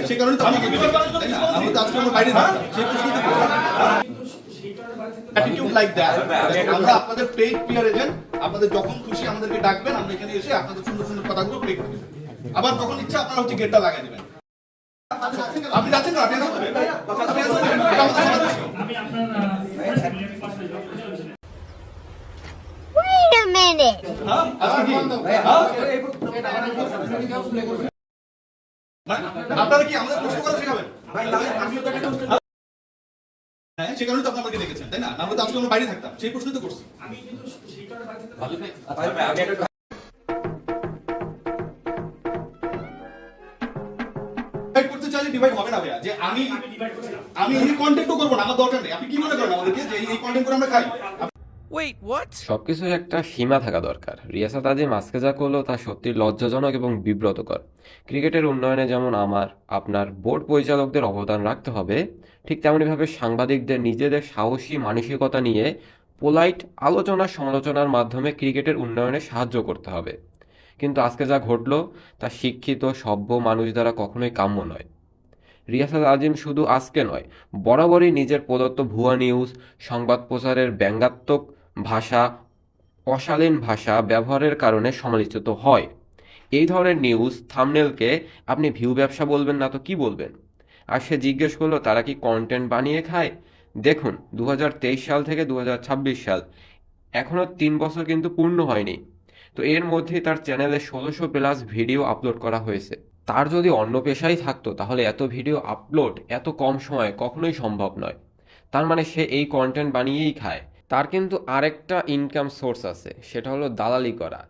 সেই কারণে তো আমাকে তাই না? আমি তো আজকে আমার বাইরে থাকতাম সেই প্রশ্নই তো অ্যাটিটিউড লাইক দ্যাট। আমরা আপনাদের পেইড পিয়ার এজেন্ট, আপনাদের যখন খুশি আমাদেরকে ডাকবেন, আমরা এখানে এসে আপনাদের সুন্দর সুন্দর কথাগুলো প্লে করে দেবেন। আবার যখন ইচ্ছা আপনারা হচ্ছে গেটটা লাগাই দিবেন। আপনি যাচ্ছেন না? আপনি আসবেন? এটা আমাদের সমাজ ছিল। Wait a minute. হ্যাঁ আজকে কি আপনারা কি আমাদের প্রশ্ন করা শেখাবেন? হ্যাঁ সে কারণে তো আপনি আমাকে ডেকেছেন তাই না? আমরা তো আজকে আমার বাইরে থাকতাম সেই প্রশ্নই তো করছি। আমি কিন্তু সেই কারণে বাইরে থাকতাম। ডিভাইড করতে চাইলে ডিভাইড হবে না ভাইয়া, যে আমি এই কন্টেন্টও করব না, আমার দরকার নেই। আপনি কি মনে করেন আমাদেরকে যে এই কন্টেন্ট করে আমরা খাই? সবকিছুর একটা সীমা থাকা দরকার। রিয়াসাত আজিম আজকে যা করলো তা সত্যি লজ্জাজনক এবং বিব্রতকর। ক্রিকেটের উন্নয়নে যেমন আপনার বোর্ড পরিচালকদের অবদান রাখতে হবে, ঠিক তেমনিভাবে সাংবাদিকদের নিজেদের সাহসী মানসিকতা নিয়ে পোলাইট আলোচনা সমালোচনার মাধ্যমে ক্রিকেটের উন্নয়নে সাহায্য করতে হবে। কিন্তু আজকে যা ঘটলো তা শিক্ষিত সভ্য মানুষ দ্বারা কখনোই কাম্য নয়। রিয়াসাত আজিম শুধু আজকে নয়, বরাবরই নিজের প্রদত্ত ভুয়া নিউজ, সংবাদ প্রচারের ব্যঙ্গাত্মক ভাষা, অশালীন ভাষা ব্যবহারের কারণে সমালোচিত হয়। এই ধরনের নিউজ থাম্বনেলকে আপনি ভিউ ব্যবসা বলবেন না তো কি বলবেন? আর সে জিজ্ঞেস করলো তারা কি কন্টেন্ট বানিয়ে খায়? দেখুন 2023 সাল থেকে 2026 সাল, এখনও 3 বছর কিন্তু পূর্ণ হয়নি। তো এর মধ্যেই তার চ্যানেলে 1600+ ভিডিও আপলোড করা হয়েছে। তার যদি অন্য পেশাই থাকতো তাহলে এত ভিডিও আপলোড এত কম সময়ে কখনোই সম্ভব নয়। তার মানে সে এই কন্টেন্ট বানিয়েই খায়। তার কিন্তু আরেকটা ইনকাম সোর্স আছে, সেটা হলো দালালি করা।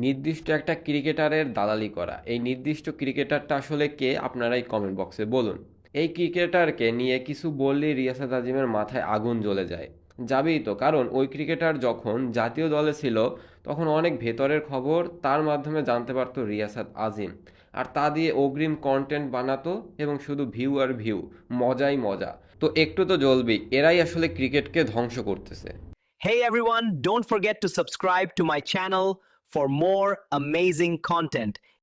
নির্দিষ্ট একটা ক্রিকেটারের দালালি করা। এই নির্দিষ্ট ক্রিকেটারটা আসলে কে আপনারাই কমেন্ট বক্সে বলুন। এই ক্রিকেটারকে নিয়ে কিছু বললেই রিয়াসাত আজিমের মাথায় আগুন জ্বলে যায়। যাবেই তো, কারণ ওই ক্রিকেটার যখন জাতীয় দলে ছিল তখন অনেক ভেতরের খবর তার মাধ্যমে জানতে পারতো রিয়াসাত আজিম। আর তা দিয়ে অগ্রিম কন্টেন্ট বানাতো এবং শুধু ভিউ আর ভিউ, মজাই মজা। তো একটু তো জ্বলবেই, এরাই আসলে ক্রিকেটকে ধ্বংস করতেছে। Hey everyone, don't forget to subscribe to my channel for more amazing content.